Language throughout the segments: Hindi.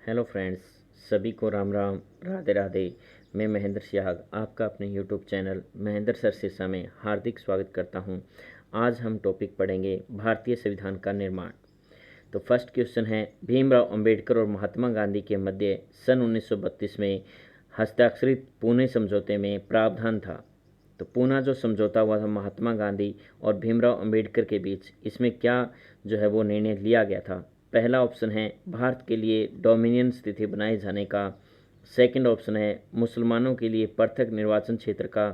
हेलो फ्रेंड्स, सभी को राम राम, राधे राधे। मैं महेंद्र सिहाग आपका अपने YouTube channel Mahendra sir Sirsa में हार्दिक स्वागत करता हूं। आज हम टॉपिक पढ़ेंगे भारतीय संविधान का निर्माण। तो फर्स्ट क्वेश्चन है, भीमराव अंबेडकर और महात्मा गांधी के मध्य सन 1932 में हस्ताक्षरित पुणे समझौते में प्रावधान था। तो पूना जो समझौता हुआ था महात्मा गांधी और भीमराव अंबेडकर के बीच, इसमें क्या जो है वो निर्णय लिया गया था। पहला ऑप्शन है भारत के लिए डोमिनियन स्थिति बनाए जाने का। सेकंड ऑप्शन है मुसलमानों के लिए पृथक निर्वाचन क्षेत्र का।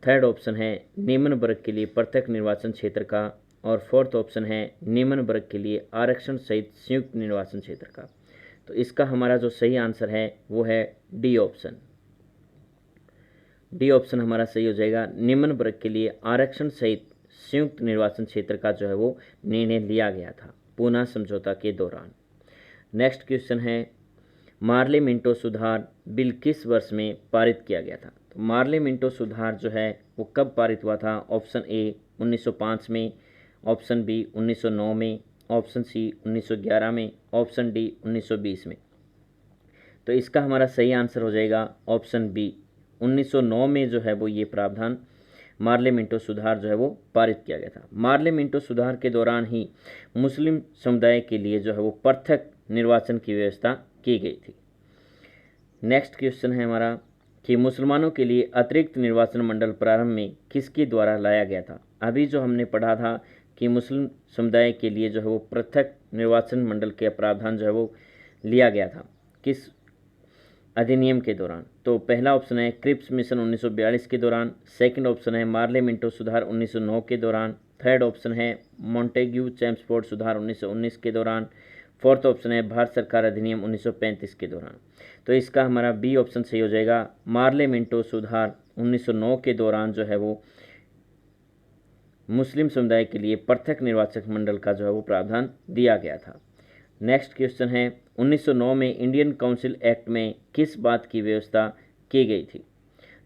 थर्ड ऑप्शन है निम्न वर्ग के लिए पृथक निर्वाचन क्षेत्र का। और फोर्थ ऑप्शन है निम्न वर्ग के लिए आरक्षण सहित संयुक्त निर्वाचन क्षेत्र का। तो इसका हमारा जो सही आंसर है वो है डी ऑप्शन। डी ऑप्शन हमारा सही हो जाएगा। निम्न वर्ग के लिए आरक्षण सहित संयुक्त निर्वाचन क्षेत्र का जो है वो निर्णय लिया गया था पूना समझौता के दौरान। नेक्स्ट क्वेश्चन है, मार्ले मिंटो सुधार बिल किस वर्ष में पारित किया गया था। तो मार्ले मिंटो सुधार जो है वो कब पारित हुआ था। ऑप्शन ए 1905 में, ऑप्शन बी 1909 में, ऑप्शन सी 1911 में, ऑप्शन डी 1920 में। तो इसका हमारा सही आंसर हो जाएगा ऑप्शन बी। 1909 में जो है वो ये प्रावधान मार्ले मिंटो सुधार जो है वो पारित किया गया था। मार्ले मिंटो सुधार के दौरान ही मुस्लिम समुदाय के लिए जो है वो पृथक निर्वाचन की व्यवस्था की गई थी। नेक्स्ट क्वेश्चन है हमारा कि मुसलमानों के लिए अतिरिक्त निर्वाचन मंडल प्रारंभ में किसके द्वारा लाया गया था। अभी जो हमने पढ़ा था कि मुस्लिम समुदाय के लिए जो है वो पृथक निर्वाचन मंडल के प्रावधान जो है वो लिया गया था किस अधिनियम के दौरान। तो पहला ऑप्शन है क्रिप्स मिशन 1942 के दौरान। सेकंड ऑप्शन है मार्ले मिंटो सुधार 1909 के दौरान। थर्ड ऑप्शन है मॉन्टेग्यू चैम्सफोर्ड सुधार 1919 के दौरान। फोर्थ ऑप्शन है भारत सरकार अधिनियम 1935 के दौरान। तो इसका हमारा बी ऑप्शन सही हो जाएगा। मार्ले मिंटो सुधार 1909 के दौरान जो है वो मुस्लिम समुदाय के लिए पृथक निर्वाचक मंडल का जो है वो प्रावधान दिया गया था। नेक्स्ट क्वेश्चन है, 1909 में इंडियन काउंसिल एक्ट में किस बात की व्यवस्था की गई थी।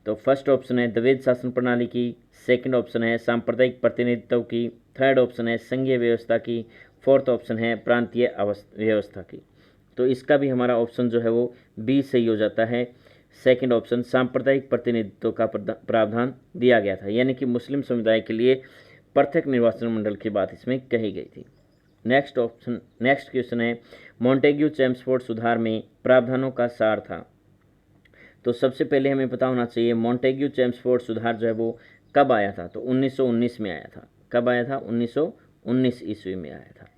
तो फर्स्ट ऑप्शन है द्वैध शासन प्रणाली की। सेकंड ऑप्शन है सांप्रदायिक प्रतिनिधित्व की। थर्ड ऑप्शन है संघीय व्यवस्था की। फोर्थ ऑप्शन है प्रांतीय व्यवस्था की। तो इसका भी हमारा ऑप्शन जो है वो बी सही हो जाता है। सेकंड ऑप्शन सांप्रदायिक प्रतिनिधित्व का प्रावधान दिया गया था, यानी कि मुस्लिम समुदाय के लिए पृथक निर्वाचन मंडल की बात इसमें कही गई थी। नेक्स्ट क्वेश्चन है, मॉन्टेग्यू चैम्सफोर्ड सुधार में प्रावधानों का सार था। तो सबसे पहले हमें पता होना चाहिए मॉन्टेग्यू चैम्सफोर्ड सुधार जो है वो कब आया था। तो 1919 में आया था। कब आया था? 1919 ईस्वी में आया था।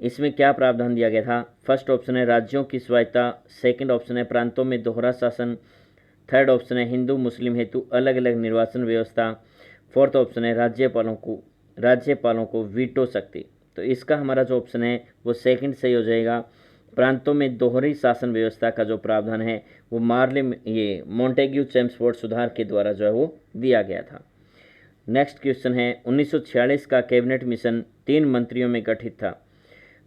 इसमें क्या प्रावधान दिया गया था? फर्स्ट ऑप्शन है राज्यों की स्वायत्ता। सेकंड ऑप्शन है प्रांतों में दोहरा शासन। थर्ड ऑप्शन है हिंदू मुस्लिम हेतु अलग अलग निर्वाचन व्यवस्था। फोर्थ ऑप्शन है राज्यपालों को वीटो शक्ति। तो इसका हमारा जो ऑप्शन है वो सेकंड सही हो जाएगा। प्रांतों में दोहरी शासन व्यवस्था का जो प्रावधान है वो मॉन्टेग्यू चैम्सफोर्ड सुधार के द्वारा जो है वो दिया गया था। नेक्स्ट क्वेश्चन है, 1946 का कैबिनेट मिशन 3 मंत्रियों में गठित था।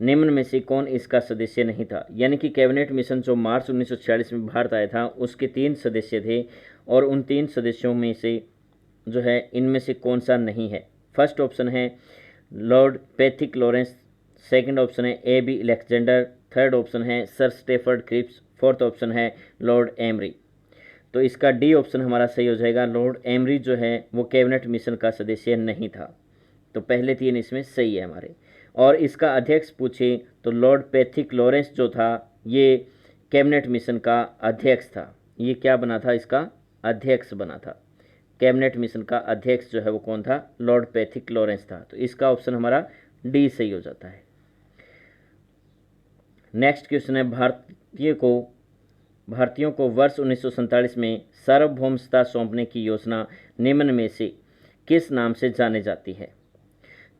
निम्न में से कौन इसका सदस्य नहीं था। यानी कि कैबिनेट मिशन जो मार्च 1946 में भारत आया था उसके 3 सदस्य थे, और उन 3 सदस्यों में से जो है इनमें से कौन सा नहीं है। फर्स्ट ऑप्शन है lord Pethick Lawrence. Second option है A B Alexander. Third option है sir Stafford Cripps. Fourth option है लॉर्ड एमरी। तो इसका डी ऑप्शन हमारा सही हो जाएगा। लॉर्ड एमरी जो है वो कैबिनेट मिशन का सदस्य नहीं था। तो पहले 3 इसमें सही है हमारे। और इसका अध्यक्ष पूछे तो लॉर्ड पैथिक लॉरेंस जो था ये कैबिनेट मिशन का अध्यक्ष था। ये क्या बना था? इसका अध्यक्ष बना था। कैबिनेट मिशन का अध्यक्ष जो है वो कौन था? लॉर्ड पैथिक लॉरेंस था। तो इसका ऑप्शन हमारा डी सही हो जाता है। नेक्स्ट क्वेश्चन है, भारतीयों को वर्ष 1947 में सार्वभौमता सौंपने की योजना निम्न में से किस नाम से जाने जाती है।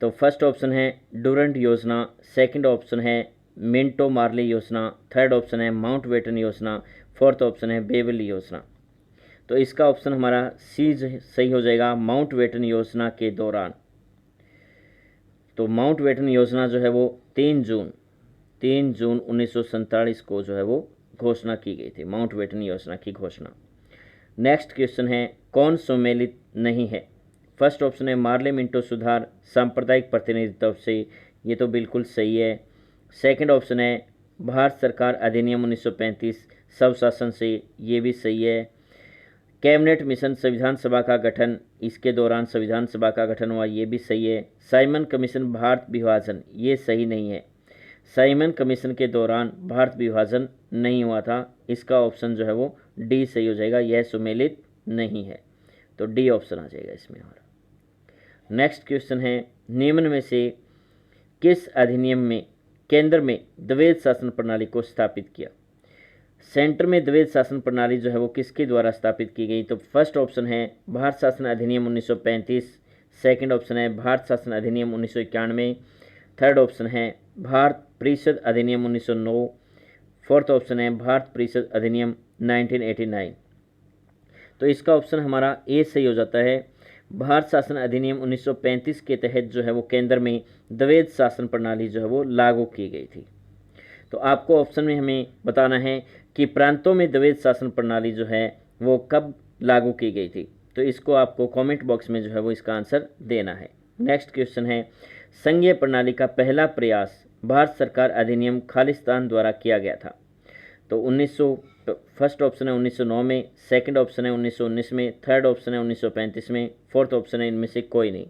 तो फर्स्ट ऑप्शन है डूरंट योजना। सेकंड ऑप्शन है मिंटो मार्ले योजना। थर्ड ऑप्शन है माउंटबेटन योजना। फोर्थ ऑप्शन है बेवली योजना। तो इसका ऑप्शन हमारा सी सही हो जाएगा, माउंटबेटन योजना के दौरान। तो माउंटबेटन योजना जो है वो 3 जून 1947 को जो है वो घोषणा की गई थी, माउंटबेटन योजना की घोषणा। नेक्स्ट क्वेश्चन है, कौन सम्मिलित नहीं है। फर्स्ट ऑप्शन है मार्ले मिंटो सुधार सांप्रदायिक प्रतिनिधित्व से। ये तो बिल्कुल सही है। सेकंड ऑप्शन है भारत सरकार अधिनियम 1935 स्वशासन से, ये भी सही है। कैबिनेट मिशन संविधान सभा का गठन, इसके दौरान संविधान सभा का गठन हुआ, ये भी सही है। साइमन कमीशन भारत विभाजन, ये सही नहीं है। साइमन कमीशन के दौरान भारत विभाजन नहीं हुआ था। इसका ऑप्शन जो है वो डी सही हो जाएगा, यह सुमेलित नहीं है, तो डी ऑप्शन आ जाएगा इसमें हमारा। नेक्स्ट क्वेश्चन है, निम्न में से किस अधिनियम में केंद्र में द्वैध शासन प्रणाली को स्थापित किया? सेंटर में द्वैध शासन प्रणाली जो है वो किसके द्वारा स्थापित की गई? तो फर्स्ट ऑप्शन है भारत शासन अधिनियम 1935, सेकंड ऑप्शन है भारत शासन अधिनियम 1991, थर्ड ऑप्शन है भारत परिषद अधिनियम 1909, फोर्थ ऑप्शन है भारत परिषद अधिनियम 1989। तो इसका ऑप्शन हमारा ए सही हो जाता है। भारत शासन अधिनियम 1935 के तहत जो है वो केंद्र में द्वैध शासन प्रणाली जो है वो लागू की गई थी। तो आपको ऑप्शन में हमें बताना है कि प्रांतों में द्वैध शासन प्रणाली जो है वो कब लागू की गई थी। तो इसको आपको कमेंट बॉक्स में जो है वो इसका आंसर देना है। नेक्स्ट क्वेश्चन है, संघीय प्रणाली का पहला प्रयास भारत सरकार अधिनियम खालिस्तान द्वारा किया गया था। तो फर्स्ट ऑप्शन है 1909 में, सेकंड ऑप्शन है 1919 में, थर्ड ऑप्शन है 1935 में, फोर्थ ऑप्शन है इनमें से कोई नहीं।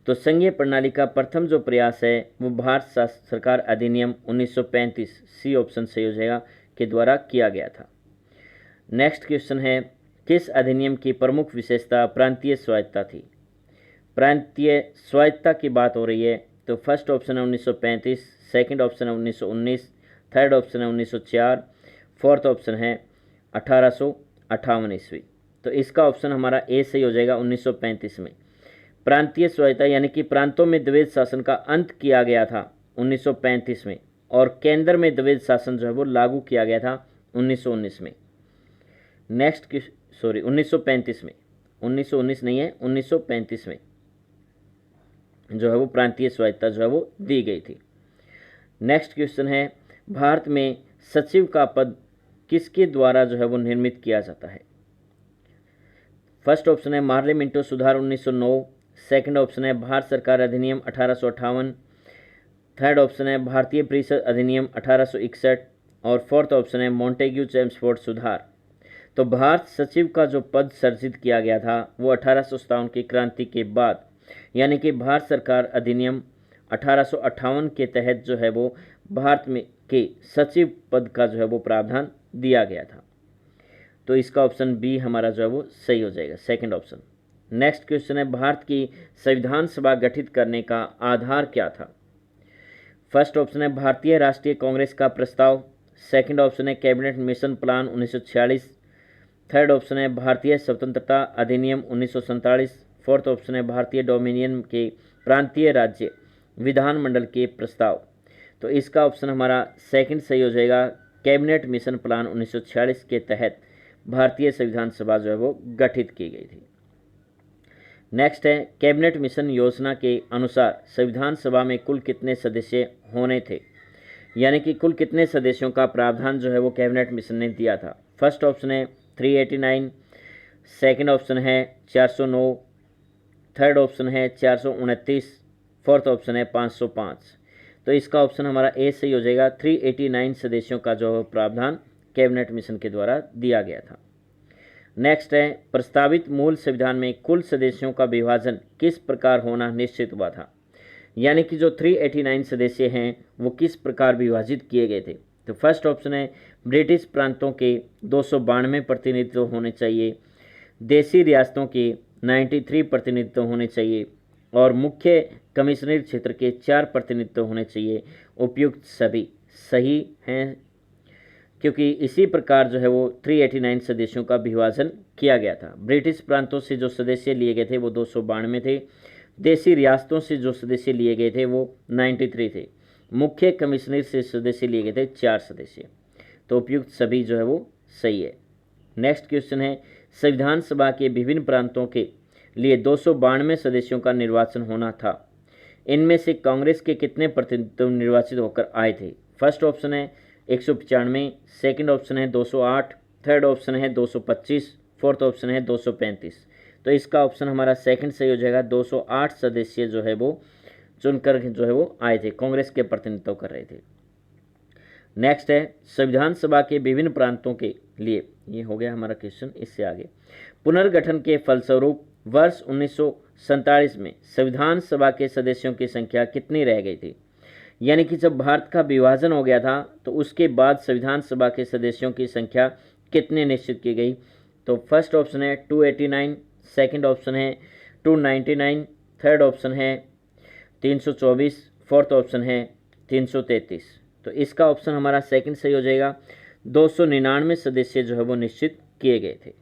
तो संघीय प्रणाली का प्रथम जो प्रयास है वो भारत सरकार अधिनियम 1935, सी ऑप्शन सही हो जाएगा, के द्वारा किया गया था। नेक्स्ट क्वेश्चन है, किस अधिनियम की प्रमुख विशेषता प्रांतीय स्वायत्तता थी? प्रांतीय स्वायत्तता की बात हो रही है, तो फर्स्ट ऑप्शन है 1935, सेकंड ऑप्शन है 1919, थर्ड ऑप्शन है 1904, फोर्थ ऑप्शन है 1858 ईस्वी। तो इसका ऑप्शन हमारा ए सही हो जाएगा, 1935 में प्रांतीय स्वायत्तता यानी कि प्रांतों में द्वैध शासन का अंत किया गया था 1935 में, और केंद्र में द्वैध शासन जो है वो लागू किया गया था 1919 में। नेक्स्ट 1935 में, 1919 नहीं है, 1935 में जो है वो प्रांतीय स्वायत्तता जो है वो दी गई थी। नेक्स्ट क्वेश्चन है, भारत में सचिव का पद किसके द्वारा जो है वो निर्मित किया जाता है? फर्स्ट ऑप्शन है मार्ले मिंटो सुधार 1909, सेकंड ऑप्शन है भारत सरकार अधिनियम 1858, थर्ड ऑप्शन है भारतीय परिषद अधिनियम 1861 और फोर्थ ऑप्शन है मॉन्टेग्यू चेम्सफोर्ड सुधार। तो भारत सचिव का जो पद सर्जित किया गया था वो 1857 की क्रांति के बाद, यानी कि भारत सरकार अधिनियम 1858 के तहत जो है वो भारत में के सचिव पद का जो है वो प्रावधान दिया गया था। तो इसका ऑप्शन बी हमारा जो है वो सही हो जाएगा, सेकंड ऑप्शन। नेक्स्ट क्वेश्चन है, भारत की संविधान सभा गठित करने का आधार क्या था? फर्स्ट ऑप्शन है भारतीय राष्ट्रीय कांग्रेस का प्रस्ताव, सेकंड ऑप्शन है cabinet mission plan 1946, third option है भारतीय स्वतंत्रता अधिनियम 1947, फोर्थ ऑप्शन है भारतीय डोमिनियन के प्रांतीय राज्य विधानमंडल के प्रस्ताव। तो इसका ऑप्शन हमारा सेकंड सही हो जाएगा, कैबिनेट मिशन प्लान 1946 के तहत भारतीय संविधान सभा जो है वो गठित की गई थी। नेक्स्ट है, कैबिनेट मिशन योजना के अनुसार संविधान सभा में कुल कितने सदस्य होने थे, यानी कि कुल कितने सदस्यों का प्रावधान जो है वो कैबिनेट मिशन ने दिया था? फर्स्ट ऑप्शन है 389, सेकंड ऑप्शन है 409, थर्ड ऑप्शन है 429, फोर्थ ऑप्शन है 505। तो इसका ऑप्शन हमारा ए सही हो जाएगा, 389 सदस्यों का जो प्रावधान कैबिनेट मिशन के द्वारा दिया गया था। नेक्स्ट है, प्रस्तावित मूल संविधान में कुल सदस्यों का विभाजन किस प्रकार होना निश्चित हुआ था, यानी कि जो 389 सदस्य हैं वो किस प्रकार विभाजित किए गए थे? तो फर्स्ट ऑप्शन है ब्रिटिश प्रांतों के 292 प्रतिनिधित्व होने चाहिए, देशी रियासतों के 93 प्रतिनिधित्व होने चाहिए और मुख्य कमिश्नरी क्षेत्र के 4 प्रतिनिधित्व होने चाहिए। उपयुक्त सभी सही हैं, क्योंकि इसी प्रकार जो है वो 389 सदस्यों का विभाजन किया गया था। ब्रिटिश प्रांतों से जो सदस्य लिए गए थे वो 292 थे, देशी रियासतों से जो सदस्य लिए गए थे वो 93 थे, मुख्य कमिश्नर से सदस्य लिए गए थे 4 सदस्य। तो उपयुक्त सभी जो है वो सही है। नेक्स्ट क्वेश्चन है, संविधान सभा के विभिन्न प्रांतों के लिए 292 सदस्यों का निर्वाचन होना था, इनमें से कांग्रेस के कितने प्रतिनिधित्व निर्वाचित होकर आए थे? फर्स्ट ऑप्शन है 195, सेकंड ऑप्शन है 208, थर्ड ऑप्शन है 225, फोर्थ ऑप्शन है 235। तो इसका ऑप्शन हमारा सेकंड सही हो जाएगा, 208 सदस्य जो है वो चुनकर जो है वो आए थे, कांग्रेस के प्रतिनिधित्व कर रहे थे। नेक्स्ट है संविधान सभा के विभिन्न प्रांतों के लिए, ये हो गया हमारा क्वेश्चन। इससे आगे पुनर्गठन के फलस्वरूप वर्ष 1947 में संविधान सभा के सदस्यों की संख्या कितनी रह गई थी? यानी कि जब भारत का विभाजन हो गया था तो उसके बाद संविधान सभा के सदस्यों की संख्या कितनी निश्चित की गई? तो फर्स्ट ऑप्शन है 289, सेकंड ऑप्शन है 299, थर्ड ऑप्शन है 324, फोर्थ ऑप्शन है 333। तो इसका ऑप्शन हमारा सेकंड सही हो जाएगा। 299 सदस्य जो है वो निश्चित किए गए थे।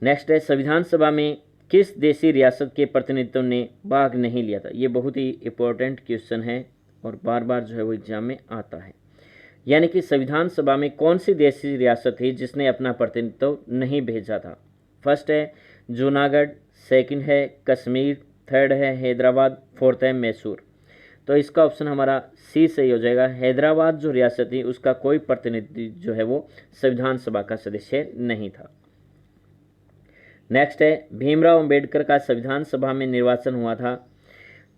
नेक्स्ट है संविधान सभा में किस देशी रियासत के प्रतिनिधित्व ने भाग नहीं लिया था? ये बहुत ही इंपॉर्टेंट क्वेश्चन है और बार बार जो है वो एग्जाम में आता है। यानी कि संविधान सभा में कौन सी देशी रियासत थी जिसने अपना प्रतिनिधित्व नहीं भेजा था? फर्स्ट है जूनागढ़, सेकंड है कश्मीर, थर्ड है हैदराबाद, फोर्थ है मैसूर। तो इसका ऑप्शन हमारा सी सही हो जाएगा। हैदराबाद जो रियासत थी उसका कोई प्रतिनिधि जो है वो संविधान सभा का सदस्य नहीं था। नेक्स्ट है भीमराव अंबेडकर का संविधान सभा में निर्वाचन हुआ था।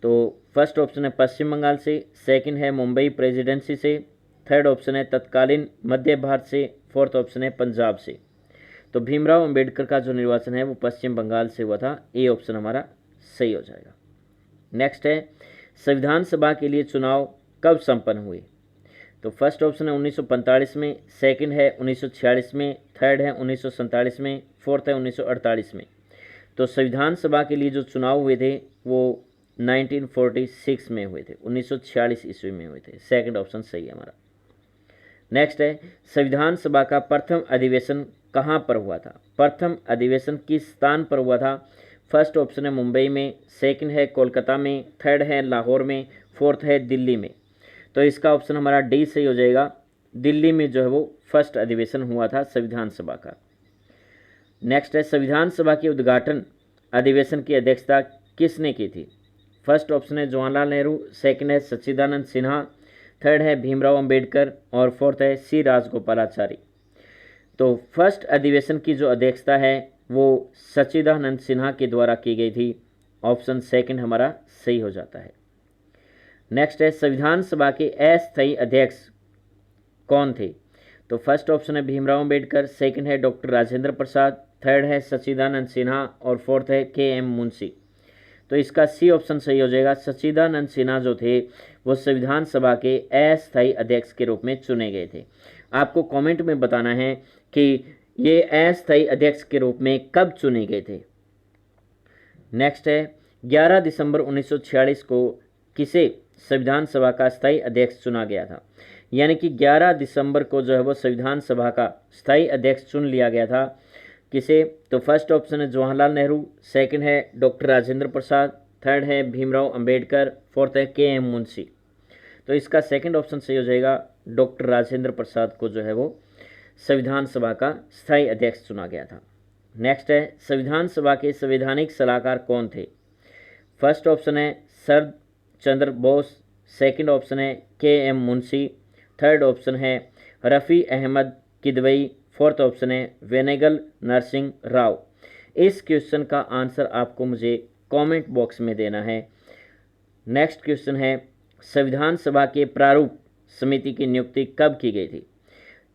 तो फर्स्ट ऑप्शन है पश्चिम बंगाल से, सेकंड है मुंबई प्रेसिडेंसी से, थर्ड ऑप्शन है तत्कालीन मध्य भारत से, फोर्थ ऑप्शन है पंजाब से। तो भीमराव अंबेडकर का जो निर्वाचन है वो पश्चिम बंगाल से हुआ था। ए ऑप्शन हमारा सही हो जाएगा। नेक्स्ट है संविधान सभा के लिए चुनाव कब संपन्न हुए? तो फर्स्ट ऑप्शन है 1945 में, सेकंड है 1946 में, थर्ड है 1947 में, फोर्थ है 1948 में। तो संविधान सभा के लिए जो चुनाव हुए थे वो 1946 में हुए थे, 1946 ईस्वी में हुए थे। सेकंड ऑप्शन सही है हमारा। नेक्स्ट है संविधान सभा का प्रथम अधिवेशन कहाँ पर हुआ था? प्रथम अधिवेशन किस स्थान पर हुआ था? फर्स्ट ऑप्शन है मुंबई में, सेकंड है कोलकाता में, थर्ड है लाहौर में, फोर्थ है दिल्ली में। तो इसका ऑप्शन हमारा डी सही हो जाएगा। दिल्ली में जो है वो फर्स्ट अधिवेशन हुआ था संविधान सभा का। नेक्स्ट है संविधान सभा के उद्घाटन अधिवेशन की अध्यक्षता किसने की थी? फर्स्ट ऑप्शन है जवाहरलाल नेहरू, सेकंड है सच्चिदानंद सिन्हा, थर्ड है भीमराव अंबेडकर और फोर्थ है सी राजगोपालाचारी। तो फर्स्ट अधिवेशन की जो अध्यक्षता है वो सच्चिदानंद सिन्हा के द्वारा की गई थी। ऑप्शन सेकंड हमारा सही हो जाता है। नेक्स्ट है संविधान सभा के अस्थायी अध्यक्ष कौन थे? तो फर्स्ट ऑप्शन है भीमराव अंबेडकर, सेकंड है डॉक्टर राजेंद्र प्रसाद, थर्ड है सच्चिदानंद सिन्हा और फोर्थ है के.एम. मुंशी। तो इसका सी ऑप्शन सही हो जाएगा। सच्चिदानंद सिन्हा जो थे वो संविधान सभा के अस्थायी अध्यक्ष के रूप में चुने गए थे। आपको कमेंट में बताना है कि ये अस्थायी अध्यक्ष के रूप में कब चुने गए थे। नेक्स्ट है 11 दिसंबर 1946 को किसे संविधान सभा का स्थायी अध्यक्ष चुना गया था? यानी कि 11 दिसंबर को जो है वो संविधान सभा का स्थायी अध्यक्ष चुन लिया गया था। किसे? तो फर्स्ट ऑप्शन है जवाहरलाल नेहरू, सेकंड है डॉक्टर राजेंद्र प्रसाद, थर्ड है भीमराव अंबेडकर, फोर्थ है के.एम. मुंशी। तो इसका सेकंड ऑप्शन सही हो जाएगा। डॉक्टर राजेंद्र प्रसाद को जो है वो संविधान सभा का स्थायी अध्यक्ष चुना गया था। नेक्स्ट है संविधान सभा के संवैधानिक सलाहकार कौन थे? फर्स्ट ऑप्शन है शरद चंद्र बोस, सेकंड ऑप्शन है के.एम. मुंशी, थर्ड ऑप्शन है रफ़ी अहमद किदवई, फोर्थ ऑप्शन है वेनेगल नरसिंह राव। इस क्वेश्चन का आंसर आपको मुझे कमेंट बॉक्स में देना है। नेक्स्ट क्वेश्चन है संविधान सभा के प्रारूप समिति की नियुक्ति कब की गई थी?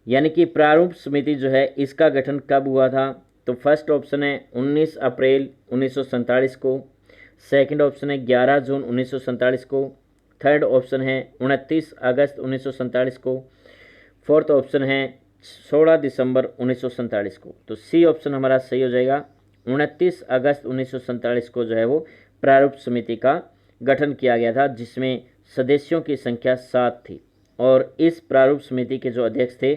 यानी कि प्रारूप समिति जो है इसका गठन कब हुआ था? तो फर्स्ट ऑप्शन है 19 अप्रैल 1947 को, सेकंड ऑप्शन है 11 जून 1947 को, थर्ड ऑप्शन है 29 अगस्त 1947 को, फोर्थ ऑप्शन है 16 दिसंबर 1947 को। तो सी ऑप्शन हमारा सही हो जाएगा। 29 अगस्त 1947 को जो है वो प्रारूप समिति का गठन किया गया था, जिसमें सदस्यों की संख्या 7 थी और इस प्रारूप समिति के जो अध्यक्ष थे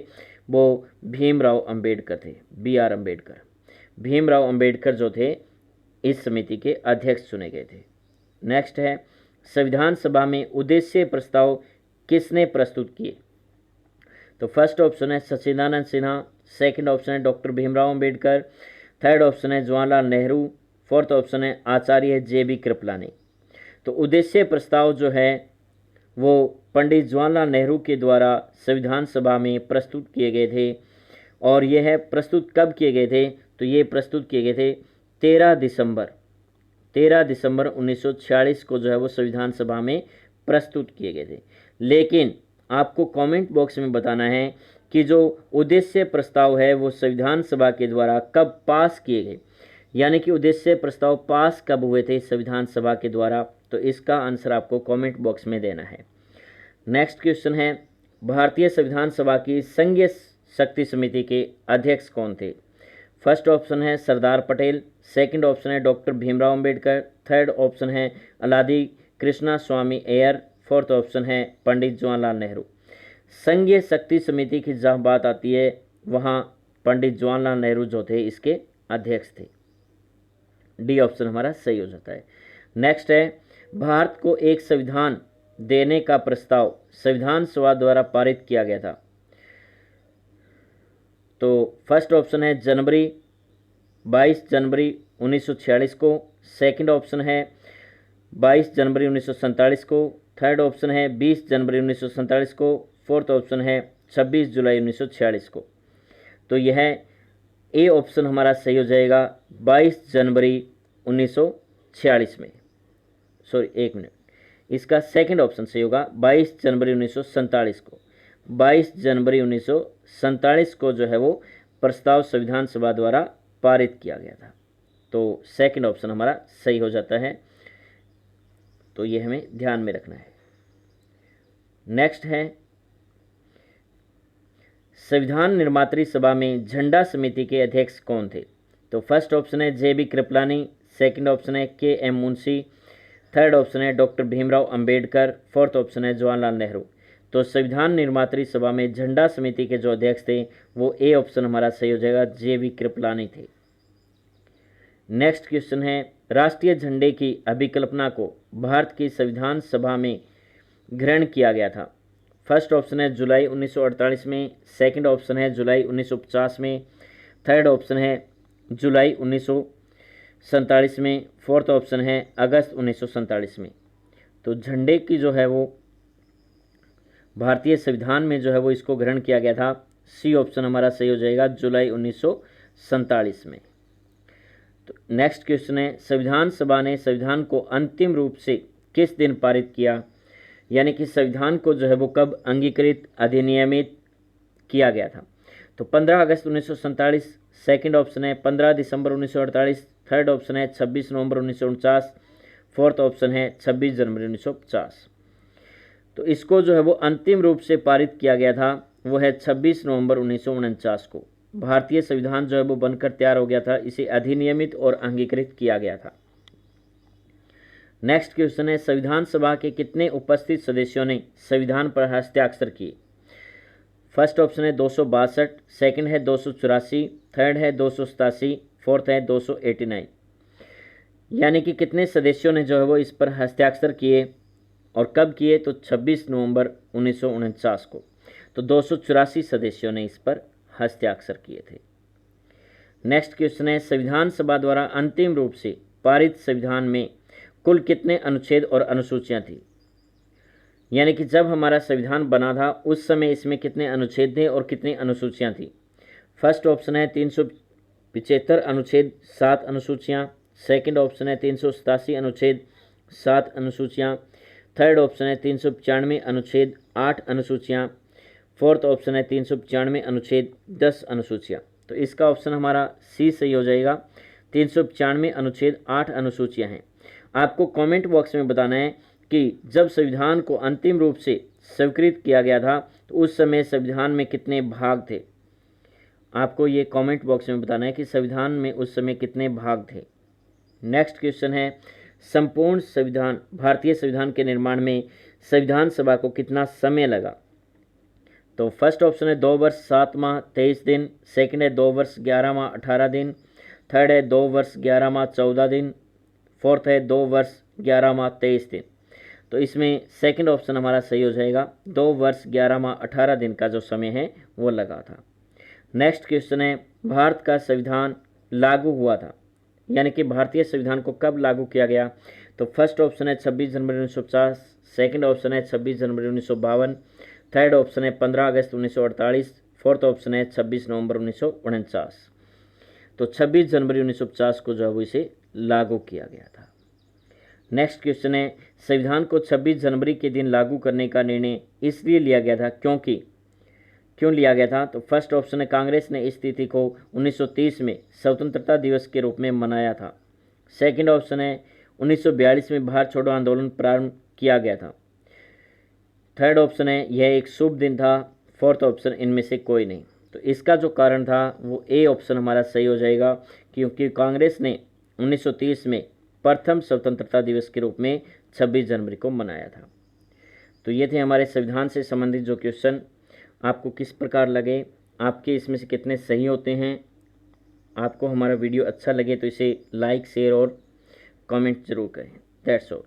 वो भीमराव अंबेडकर थे, बी.आर. अंबेडकर। भीमराव अंबेडकर जो थे इस समिति के अध्यक्ष चुने गए थे। नेक्स्ट है संविधान सभा में उद्देश्य प्रस्ताव किसने प्रस्तुत किए? तो फर्स्ट ऑप्शन है सच्चिदानंद सिन्हा, सेकंड ऑप्शन है doctor Bhimrao Ambedkar, third option है जवाहरलाल नेहरू, फोर्थ ऑप्शन है आचार्य जे.बी. कृपलानी। तो उद्देश्य प्रस्ताव जो है वो पंडित जवाहरलाल नेहरू के द्वारा संविधान सभा में प्रस्तुत किए गए थे। और यह प्रस्तुत कब किए गए थे? तो ये प्रस्तुत किए गए थे 13 दिसंबर 1946 को जो है वो संविधान सभा में प्रस्तुत किए गए थे। लेकिन आपको कमेंट बॉक्स में बताना है कि जो उद्देश्य प्रस्ताव है वो संविधान सभा के द्वारा कब पास किए गए, यानी कि उद्देश्य प्रस्ताव पास कब हुए थे संविधान सभा के द्वारा। तो इसका आंसर आपको कमेंट बॉक्स में देना है। नेक्स्ट क्वेश्चन है, भारतीय संविधान सभा की संघीय शक्ति समिति के अध्यक्ष कौन थे? फर्स्ट ऑप्शन है सरदार पटेल, सेकंड ऑप्शन है doctor Bhimrao Ambedkar, third option है अलादी कृष्णा स्वामी अय्यर, फोर्थ ऑप्शन है पंडित जवाहरलाल नेहरू। संघीय शक्ति समिति की जहाँ बात आती है वहाँ पंडित जवाहरलाल नेहरू जो थे इसके अध्यक्ष थे। डी ऑप्शन हमारा सही हो जाता है। नेक्स्ट है, भारत को एक संविधान देने का प्रस्ताव संविधान सभा द्वारा पारित किया गया था। तो फर्स्ट ऑप्शन है 22 जनवरी 1946 को, सेकंड ऑप्शन है 22 जनवरी 1947 को, थर्ड ऑप्शन है 20 जनवरी 1947 को, फोर्थ ऑप्शन है 26 जुलाई 1946 को। तो यह ए ऑप्शन हमारा सही हो जाएगा 22 जनवरी 1946 में। सॉरी, एक मिनट, इसका सेकंड ऑप्शन सही होगा 22 जनवरी 1947 को। 22 जनवरी 1947 को जो है वो प्रस्ताव संविधान सभा द्वारा पारित किया गया था। तो सेकंड ऑप्शन हमारा सही हो जाता है। तो ये हमें ध्यान में रखना है। नेक्स्ट है, संविधान निर्मात्री सभा में झंडा समिति के अध्यक्ष कौन थे? तो फर्स्ट ऑप्शन है J B Kripalani, second option है K M Munshi, third option है doctor Bhimrao Ambedkar, fourth option है जवाहरलाल नेहरू। तो संविधान निर्मात्री सभा में झंडा समिति के जो अध्यक्ष थे वो ए ऑप्शन हमारा सही हो जाएगा, जे बी कृपलानी थे। नेक्स्ट क्वेश्चन है, राष्ट्रीय झंडे की अभिकल्पना को भारत की संविधान सभा में ग्रहण किया गया था। फर्स्ट ऑप्शन है जुलाई 1948 में, सेकंड ऑप्शन है जुलाई 1950 में, थर्ड ऑप्शन है जुलाई 1947 में, फोर्थ ऑप्शन है अगस्त 1947 में। तो झंडे की जो है वो भारतीय संविधान में जो है वो इसको ग्रहण किया गया था। सी ऑप्शन हमारा सही हो जाएगा जुलाई 1947 में। तो नेक्स्ट क्वेश्चन है, संविधान सभा ने संविधान को अंतिम रूप से किस दिन पारित किया, यानी कि संविधान को जो है वो कब अंगीकृत अधिनियमित किया गया था? तो 15 अगस्त 1947, सेकंड ऑप्शन है 15 दिसंबर 1948, थर्ड ऑप्शन है 26 नवंबर 1949, फोर्थ ऑप्शन है 26 जनवरी 1950। तो इसको जो है वो अंतिम रूप से पारित किया गया था वो है 26 नवंबर 1949 को। भारतीय संविधान जो है वो बनकर तैयार हो गया था, इसे अधिनियमित और अंगीकृत किया गया था। नेक्स्ट क्वेश्चन है, संविधान सभा के कितने उपस्थित सदस्यों ने संविधान पर हस्ताक्षर किए? फर्स्ट ऑप्शन है 262, सेकंड है 284, थर्ड है 287, फोर्थ है 289। यानी कि कितने सदस्यों ने जो है वो इस पर हस्ताक्षर किए और कब किए? तो 26 नवंबर 1949 को। तो 284 सदस्यों ने इस पर हस्ताक्षर किए थे। नेक्स्ट क्वेश्चन है, संविधान सभा द्वारा अंतिम रूप से पारित संविधान में कुल कितने अनुच्छेद और अनुसूचियां थी? यानी कि जब हमारा संविधान बना था उस समय इसमें कितने अनुच्छेद थे और कितनी अनुसूचियां थी? फर्स्ट ऑप्शन है 375 अनुच्छेद 7 अनुसूचियां, सेकंड ऑप्शन है 387 अनुच्छेद 7 अनुसूचियां, थर्ड ऑप्शन है 395 अनुच्छेद 8 अनुसूचियां, फोर्थ ऑप्शन है 395 अनुच्छेद 10 अनुसूचियां। तो इसका ऑप्शन हमारा सी सही हो जाएगा, 395 अनुच्छेद 8 अनुसूचियां हैं। आपको कमेंट बॉक्स में बताना है कि जब संविधान को अंतिम रूप से स्वीकृत किया गया था तो उस समय संविधान में कितने भाग थे। आपको ये कमेंट बॉक्स में बताना है कि संविधान में उस समय कितने भाग थे। नेक्स्ट क्वेश्चन है, संपूर्ण संविधान भारतीय संविधान के निर्माण में संविधान सभा को कितना समय लगा? तो फर्स्ट ऑप्शन है 2 वर्ष 7 माह 23 दिन, सेकंड है 2 वर्ष 11 माह 18 दिन, थर्ड है 2 वर्ष 11 माह 14 दिन, फोर्थ है 2 वर्ष 11 माह 23 दिन। तो इसमें सेकंड ऑप्शन हमारा सही हो जाएगा, 2 वर्ष 11 माह 18 दिन का जो समय है वो लगा था। नेक्स्ट क्वेश्चन है, भारत का संविधान लागू हुआ था, यानी कि भारतीय संविधान को कब लागू किया गया? तो फर्स्ट ऑप्शन है 26 जनवरी 1950, सेकंड ऑप्शन है 26 जनवरी 1952, थर्ड ऑप्शन है 15 अगस्त 1948, फोर्थ ऑप्शन है 26 नवंबर 1949। तो 26 जनवरी 1950 को जो है वो इसे लागू किया गया था। नेक्स्ट क्वेश्चन है, संविधान को 26 जनवरी के दिन लागू करने का निर्णय इसलिए लिया गया था क्यों लिया गया था? तो फर्स्ट ऑप्शन है, कांग्रेस ने इस तिथि को 1930 में स्वतंत्रता दिवस के रूप में मनाया था। सेकंड ऑप्शन है, 1942 में भारत छोड़ो आंदोलन प्रारंभ किया गया था। थर्ड ऑप्शन है, यह एक शुभ दिन था। फोर्थ ऑप्शन, इनमें से कोई नहीं। तो इसका जो कारण था वो ए ऑप्शन हमारा सही हो जाएगा, क्योंकि कांग्रेस ने 1930 में प्रथम स्वतंत्रता दिवस के रूप में 26 जनवरी को मनाया था। तो ये थे हमारे संविधान से संबंधित जो क्वेश्चन। आपको किस प्रकार लगे, आपके इसमें से कितने सही होते हैं? आपको हमारा वीडियो अच्छा लगे तो इसे लाइक, शेयर और कमेंट जरूर करें। That's all.